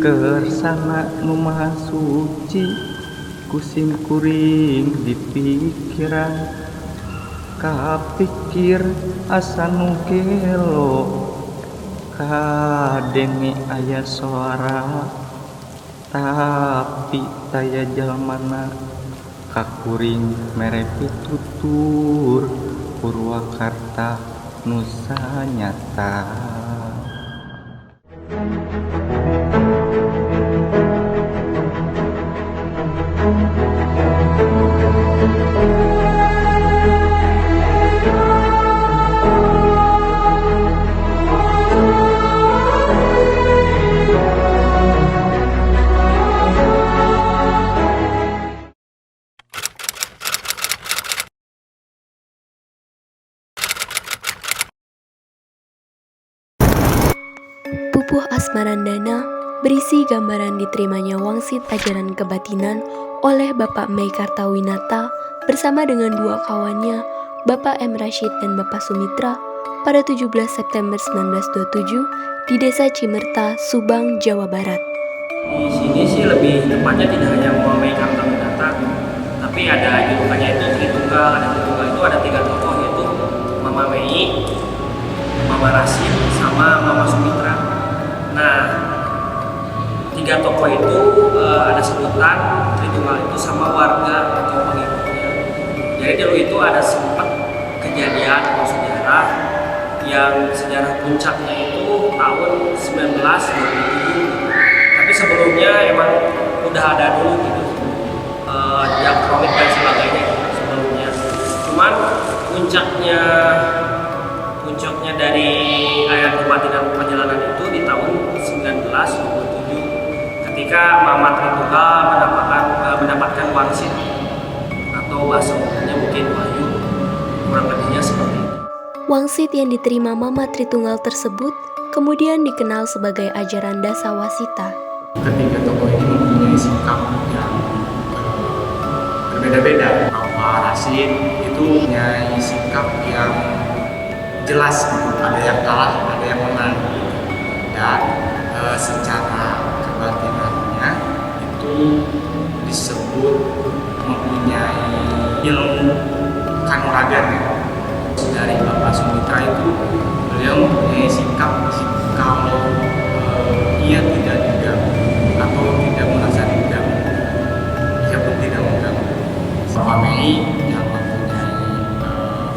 Kersana nu maha suci kusim kuring di pikiran kapikir asa nu gelo kadenge aya suara tapi taya jalmana kakuring mere pitutur Purwakarta Nusa Nyata. Pupuh Asmarandana berisi gambaran diterimanya wangsit ajaran kebatinan oleh Bapak Meikartawinata bersama dengan dua kawannya, Bapak M. Rashid dan Bapak Sumitra, pada 17 September 1927 di Desa Cimerta, Subang, Jawa Barat. Di sini sih lebih tepatnya tidak hanya Mama Meikartawinata, tapi ada julukannya itu Tritunggal. Ada Tritunggal itu ada 3 tokoh, yaitu Mama Mei, Mama Rashid, sama Mama Sumitra. Nah, 3 tokoh itu ada sebutan Tritunggal itu sama warga atau pengikutnya. Jadi dulu itu ada sempat kejadian atau sejarah yang sejarah puncaknya itu tahun 1927. Tapi sebelumnya emang udah ada dulu gitu, yang kronik dan sebagainya gitu, sebelumnya. Cuman puncaknya dari ayat kebatinan perjalanan itu di tahun 1927 ketika Mama Tritunggal mendapatkan wangsit atau bahasa umumnya mungkin wahyu, kurang lebihnya seperti itu. Wangsit yang diterima Mama Tritunggal tersebut kemudian dikenal sebagai ajaran Dasawasita. Ketiga tokoh ini mempunyai sikap yang berbeda-beda. Bapak Rashid itu punya sikap yang jelas, ada yang kalah, ada yang menang, dan secara kebatinannya itu disebut mempunyai ilmu kanuragan. Dari Bapak Sumitra itu beliau mempunyai sikap kalau ia tidak diganggu atau tidak merasa diganggu, ia pun tidak mengganggu. Bapak Mei yang mempunyai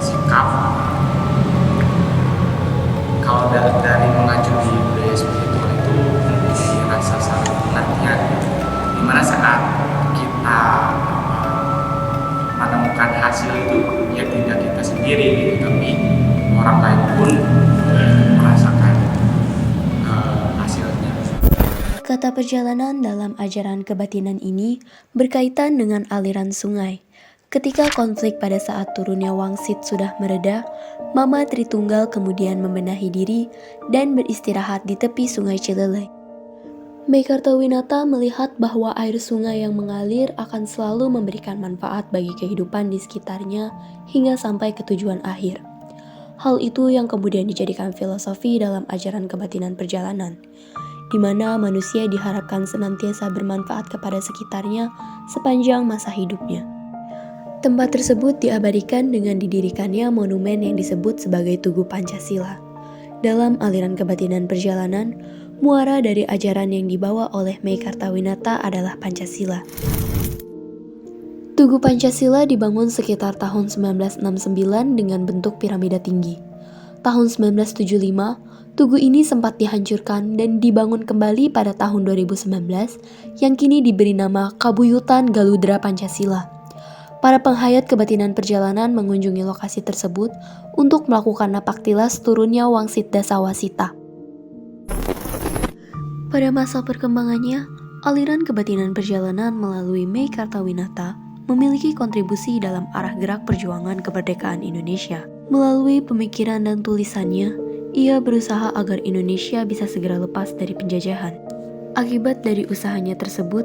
sikap kalau dari mengacu di budaya spiritual itu mempunyai rasa saling pengertian, dimana saat kita menemukan hasil itu ya tidak kita sendiri gitu, tapi orang lain pun merasakan hasilnya. Kata perjalanan dalam ajaran kebatinan ini berkaitan dengan aliran sungai. Ketika konflik pada saat turunnya wangsit sudah mereda, Mama Tritunggal kemudian membenahi diri dan beristirahat di tepi sungai Cilelai. Meikartawinata melihat bahwa air sungai yang mengalir akan selalu memberikan manfaat bagi kehidupan di sekitarnya hingga sampai ke tujuan akhir. Hal itu yang kemudian dijadikan filosofi dalam ajaran kebatinan perjalanan, di mana manusia diharapkan senantiasa bermanfaat kepada sekitarnya sepanjang masa hidupnya. Tempat tersebut diabadikan dengan didirikannya monumen yang disebut sebagai Tugu Pancasila. Dalam aliran kebatinan perjalanan, muara dari ajaran yang dibawa oleh Meikartawinata adalah Pancasila. Tugu Pancasila dibangun sekitar tahun 1969 dengan bentuk piramida tinggi. Tahun 1975, tugu ini sempat dihancurkan dan dibangun kembali pada tahun 2019 yang kini diberi nama Kabuyutan Galudra Pancasila. Para penghayat kebatinan perjalanan mengunjungi lokasi tersebut untuk melakukan napaktilas turunnya wangsit Dasawasita. Pada masa perkembangannya, aliran kebatinan perjalanan melalui Meikartawinata memiliki kontribusi dalam arah gerak perjuangan kemerdekaan Indonesia. Melalui pemikiran dan tulisannya, ia berusaha agar Indonesia bisa segera lepas dari penjajahan. Akibat dari usahanya tersebut,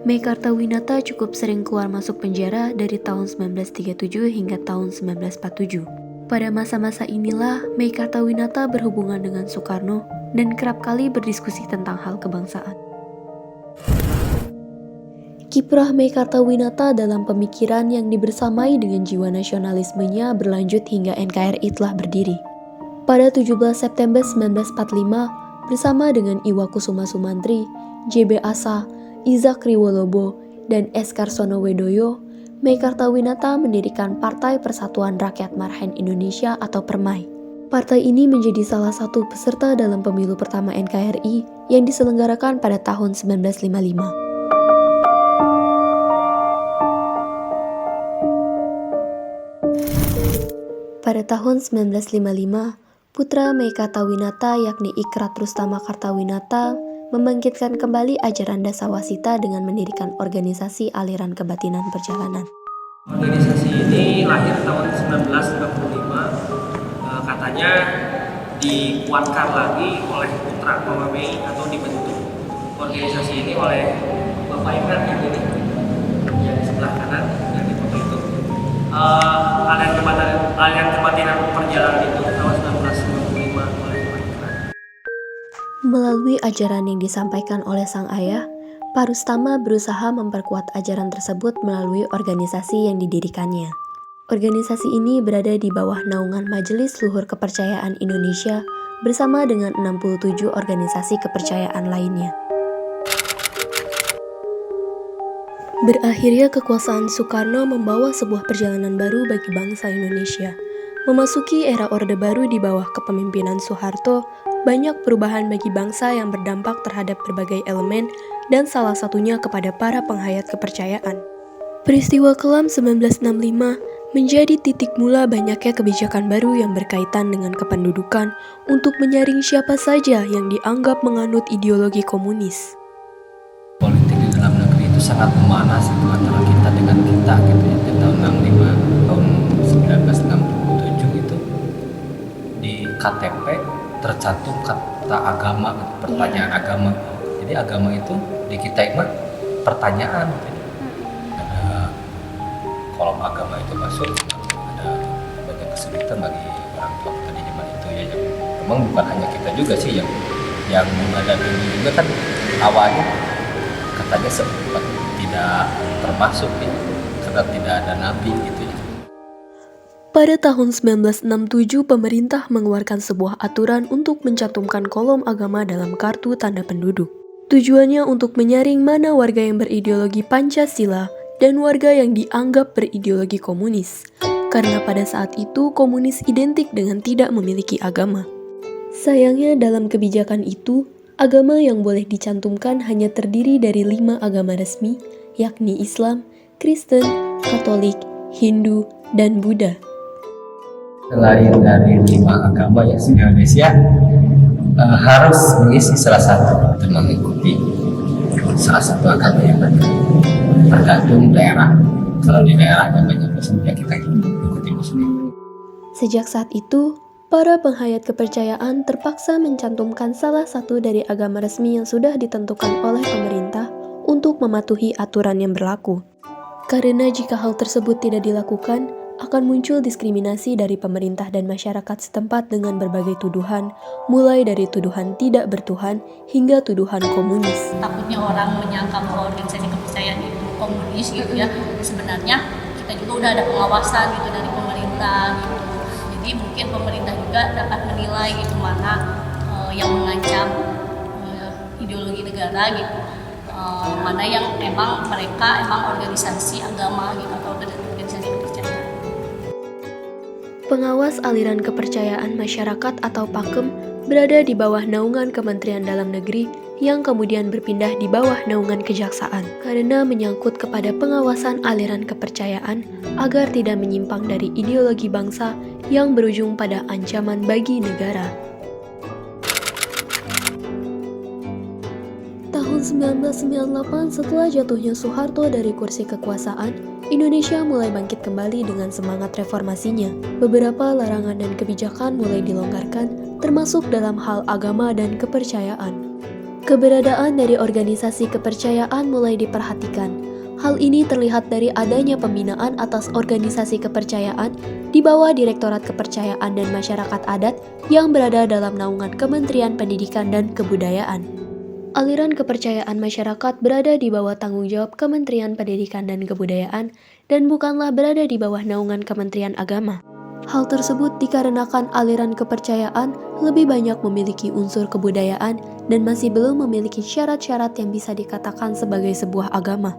Meikartawinata cukup sering keluar masuk penjara dari tahun 1937 hingga tahun 1947. Pada masa-masa inilah Meikartawinata berhubungan dengan Soekarno dan kerap kali berdiskusi tentang hal kebangsaan. Kiprah Meikartawinata dalam pemikiran yang dibersamai dengan jiwa nasionalismenya berlanjut hingga NKRI telah berdiri. Pada 17 September 1945, bersama dengan Iwa Kusuma Sumantri, JB Asa, Izak Riwolobo, dan S. Karsono Wedoyo, Meikartawinata mendirikan Partai Persatuan Rakyat Marhen Indonesia atau Permai. Partai ini menjadi salah satu peserta dalam pemilu pertama NKRI yang diselenggarakan pada tahun 1955. Pada tahun 1955, putra Meikartawinata yakni Ikrat Rustama Kartawinata membangkitkan kembali ajaran Dasawasita dengan mendirikan organisasi aliran kebatinan perjalanan. Organisasi ini lahir tahun 1955, katanya dikuatkan lagi oleh putra Mama Mei atau dibentuk organisasi ini oleh Bapak Ikrat yang di sebelah kanan yang di foto itu. Aliran kebatinan perjalanan itu tahun 1955 oleh Bapak Ikrat. Melalui ajaran yang disampaikan oleh sang ayah, Pak Rustama berusaha memperkuat ajaran tersebut melalui organisasi yang didirikannya. Organisasi ini berada di bawah naungan Majelis Luhur Kepercayaan Indonesia bersama dengan 67 organisasi kepercayaan lainnya. Berakhirnya kekuasaan Soekarno membawa sebuah perjalanan baru bagi bangsa Indonesia. Memasuki era Orde Baru di bawah kepemimpinan Soeharto, banyak perubahan bagi bangsa yang berdampak terhadap berbagai elemen dan salah satunya kepada para penghayat kepercayaan. Peristiwa kelam 1965 menjadi titik mula banyaknya kebijakan baru yang berkaitan dengan kependudukan untuk menyaring siapa saja yang dianggap menganut ideologi komunis. Politik di dalam negeri itu sangat memanas itu antara kita dengan kita gitu ya. Di tahun 65, tahun 1967 itu di KTP tercantum kata agama, pertanyaan agama. Jadi agama itu di kita itu pertanyaan. Ada kolom agama itu masuk, ada banyak kesulitan bagi orang tua kita di zaman itu ya. Yang memang bukan hanya kita juga sih yang menghadapi ini juga kan awalnya katanya sempat tidak termasuk ya, karena tidak ada nabi gitu ya. Pada tahun 1967, pemerintah mengeluarkan sebuah aturan untuk mencantumkan kolom agama dalam kartu tanda penduduk. Tujuannya untuk menyaring mana warga yang berideologi Pancasila dan warga yang dianggap berideologi komunis. Karena pada saat itu komunis identik dengan tidak memiliki agama. Sayangnya dalam kebijakan itu, agama yang boleh dicantumkan hanya terdiri dari 5 agama resmi, yakni Islam, Kristen, Katolik, Hindu, dan Buddha. Selain dari 5 agama yang di Indonesia, harus mengisi salah satu dan mengikuti salah satu agama yang berbeda. Tergantung daerah. Kalau di daerah agamanya Muslim ya kita ikuti Muslim. Sejak saat itu, para penghayat kepercayaan terpaksa mencantumkan salah satu dari agama resmi yang sudah ditentukan oleh pemerintah untuk mematuhi aturan yang berlaku. Karena jika hal tersebut tidak dilakukan, akan muncul diskriminasi dari pemerintah dan masyarakat setempat dengan berbagai tuduhan, mulai dari tuduhan tidak bertuhan hingga tuduhan komunis. Takutnya orang menyangka bahwa organisasi kepercayaan itu komunis gitu ya. Sebenarnya kita juga udah ada pengawasan gitu dari pemerintah gitu. Jadi mungkin pemerintah juga dapat menilai gitu mana yang mengancam ideologi negara gitu. Mana yang emang mereka organisasi agama gitu atau organisasi kepercayaan. Pengawas aliran kepercayaan masyarakat atau PAKEM berada di bawah naungan Kementerian Dalam Negeri yang kemudian berpindah di bawah naungan Kejaksaan karena menyangkut kepada pengawasan aliran kepercayaan agar tidak menyimpang dari ideologi bangsa yang berujung pada ancaman bagi negara. Tahun 1998 setelah jatuhnya Soeharto dari kursi kekuasaan, Indonesia mulai bangkit kembali dengan semangat reformasinya. Beberapa larangan dan kebijakan mulai dilonggarkan, termasuk dalam hal agama dan kepercayaan. Keberadaan dari organisasi kepercayaan mulai diperhatikan. Hal ini terlihat dari adanya pembinaan atas organisasi kepercayaan di bawah Direktorat Kepercayaan dan Masyarakat Adat yang berada dalam naungan Kementerian Pendidikan dan Kebudayaan. aliran kepercayaan masyarakat berada di bawah tanggung jawab Kementerian Pendidikan dan Kebudayaan dan bukanlah berada di bawah naungan Kementerian Agama. Hal tersebut dikarenakan aliran kepercayaan lebih banyak memiliki unsur kebudayaan dan masih belum memiliki syarat-syarat yang bisa dikatakan sebagai sebuah agama.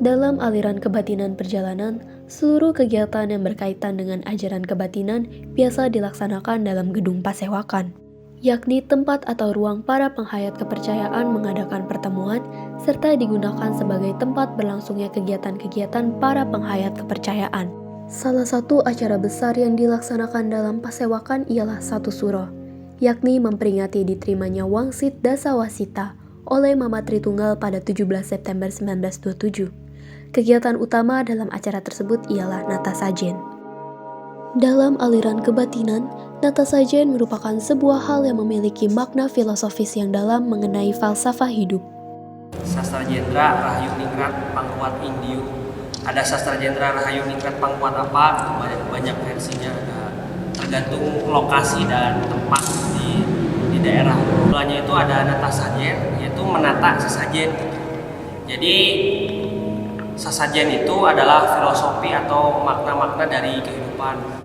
Dalam aliran kebatinan perjalanan, seluruh kegiatan yang berkaitan dengan ajaran kebatinan biasa dilaksanakan dalam gedung pasewakan, yakni tempat atau ruang para penghayat kepercayaan mengadakan pertemuan serta digunakan sebagai tempat berlangsungnya kegiatan-kegiatan para penghayat kepercayaan. Salah satu acara besar yang dilaksanakan dalam pasewakan ialah satu suro, yakni memperingati diterimanya Wangsit Dasawasita oleh Mama Tritunggal pada 17 September 1927. Kegiatan utama dalam acara tersebut ialah nata sajen. Dalam aliran kebatinan, nata sajen merupakan sebuah hal yang memiliki makna filosofis yang dalam mengenai falsafah hidup. Sastra Jendra Rahayu Ningrat Pangkuat Indiu. Ada Sastra Jendra Rahayu Ningrat Pangkuat apa? Banyak versinya, ada tergantung lokasi dan tempat di daerah. Mulanya itu ada nata sajen, yaitu menata sesajen. Jadi sesajen itu adalah filosofi atau makna-makna dari kehidupan.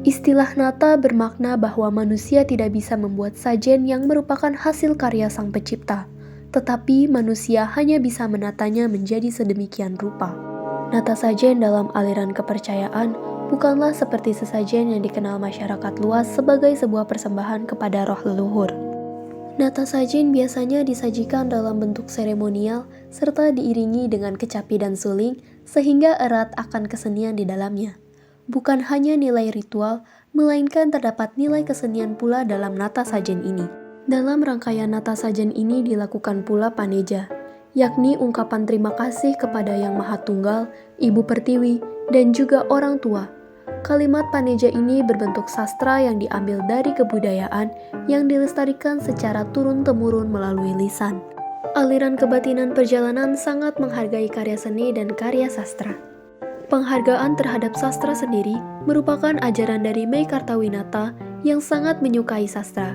Istilah nata bermakna bahwa manusia tidak bisa membuat sajen yang merupakan hasil karya sang pencipta, tetapi manusia hanya bisa menatanya menjadi sedemikian rupa. Nata sajen dalam aliran kepercayaan bukanlah seperti sesajen yang dikenal masyarakat luas sebagai sebuah persembahan kepada roh leluhur. Nata sajen biasanya disajikan dalam bentuk seremonial serta diiringi dengan kecapi dan suling sehingga erat akan kesenian di dalamnya. Bukan hanya nilai ritual, melainkan terdapat nilai kesenian pula dalam nata sajen ini. Dalam rangkaian nata sajen ini dilakukan pula paneja, yakni ungkapan terima kasih kepada Yang Maha Tunggal, Ibu Pertiwi, dan juga orang tua. Kalimat paneja ini berbentuk sastra yang diambil dari kebudayaan yang dilestarikan secara turun-temurun melalui lisan. Aliran kebatinan perjalanan sangat menghargai karya seni dan karya sastra. Penghargaan terhadap sastra sendiri merupakan ajaran dari Mei Kartawinata yang sangat menyukai sastra.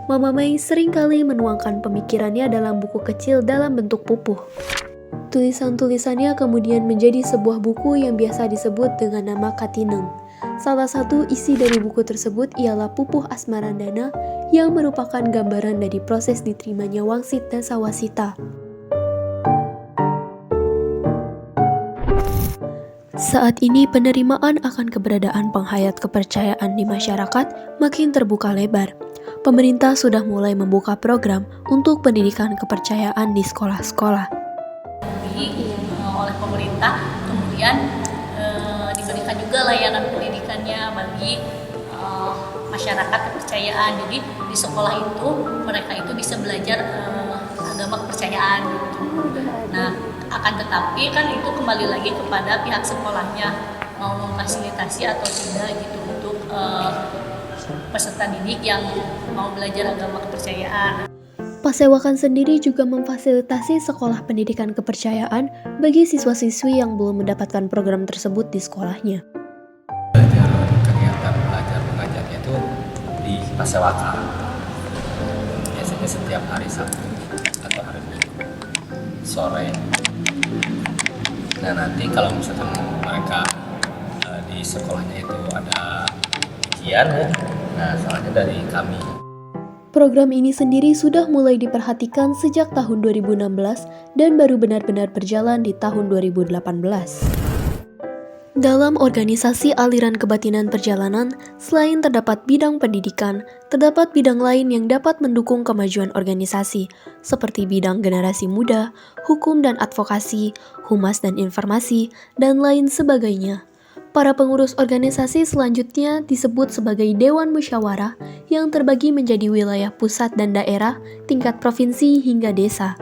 Mama Mei seringkali menuangkan pemikirannya dalam buku kecil dalam bentuk pupuh. Tulisan-tulisannya kemudian menjadi sebuah buku yang biasa disebut dengan nama Katineng. Salah satu isi dari buku tersebut ialah Pupuh Asmarandana yang merupakan gambaran dari proses diterimanya Wangsit Dasawasita. Saat ini penerimaan akan keberadaan penghayat kepercayaan di masyarakat makin terbuka lebar. Pemerintah sudah mulai membuka program untuk pendidikan kepercayaan di sekolah-sekolah. Oleh pemerintah, kemudian diberikan juga layanan pendidikannya bagi masyarakat kepercayaan. Jadi di sekolah itu mereka itu bisa belajar agama kepercayaan gitu. Nah, akan tetapi kan itu kembali lagi kepada pihak sekolahnya mau memfasilitasi atau tidak gitu untuk peserta didik yang mau belajar agama kepercayaan. Pasewakan sendiri juga memfasilitasi sekolah pendidikan kepercayaan bagi siswa-siswi yang belum mendapatkan program tersebut di sekolahnya. Kegiatan belajar mengajarnya itu di pasewakan. Biasanya setiap hari Sabtu atau hari Minggu sore. Nah, nanti kalau misalkan mereka di sekolahnya itu ada ujian ya, nah soalnya dari kami. Program ini sendiri sudah mulai diperhatikan sejak tahun 2016 dan baru benar-benar berjalan di tahun 2018. Dalam organisasi aliran kebatinan perjalanan, selain terdapat bidang pendidikan, terdapat bidang lain yang dapat mendukung kemajuan organisasi, seperti bidang generasi muda, hukum dan advokasi, humas dan informasi, dan lain sebagainya. Para pengurus organisasi selanjutnya disebut sebagai Dewan Musyawarah yang terbagi menjadi wilayah pusat dan daerah, tingkat provinsi hingga desa.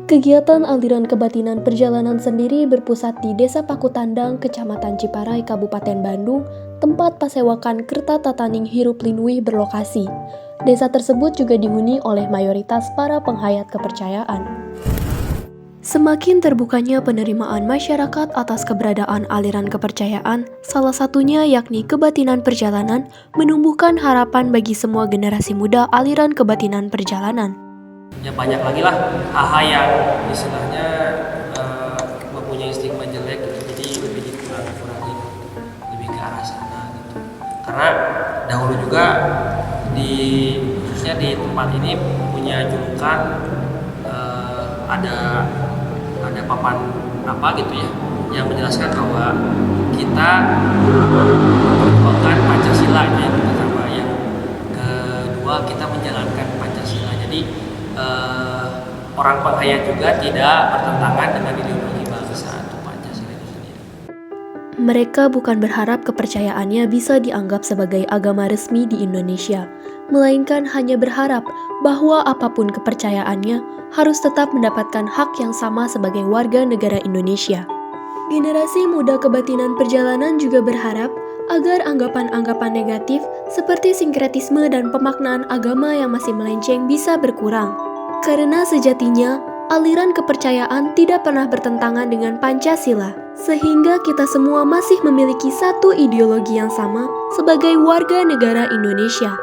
Kegiatan aliran kebatinan perjalanan sendiri berpusat di Desa Pakutandang, Kecamatan Ciparai, Kabupaten Bandung, tempat pasewakan Kerta Tataning Hirup Linuwih berlokasi. Desa tersebut juga dihuni oleh mayoritas para penghayat kepercayaan. Semakin terbukanya penerimaan masyarakat atas keberadaan aliran kepercayaan, salah satunya yakni kebatinan perjalanan, menumbuhkan harapan bagi semua generasi muda aliran kebatinan perjalanan. Ya banyak lagi lah hal-hal yang istilahnya mempunyai stigma jelek gitu. Jadi lebih dikurang-kurangin, lebih ke arah sana gitu. Karena dahulu juga khususnya di tempat ini punya julukan ada papan apa gitu ya yang menjelaskan bahwa kita memperjuangkan Pancasila itu yang pertama, yang kedua kita menjalankan Pancasila. Jadi orang penghayat juga tidak bertentangan dengan ideologi bangsa atau Pancasila itu sendiri. Mereka bukan berharap kepercayaannya bisa dianggap sebagai agama resmi di Indonesia, melainkan hanya berharap bahwa apapun kepercayaannya harus tetap mendapatkan hak yang sama sebagai warga negara Indonesia. Generasi muda kebatinan perjalanan juga berharap agar anggapan-anggapan negatif seperti sinkretisme dan pemaknaan agama yang masih melenceng bisa berkurang. Karena sejatinya, aliran kepercayaan tidak pernah bertentangan dengan Pancasila, sehingga kita semua masih memiliki satu ideologi yang sama sebagai warga negara Indonesia.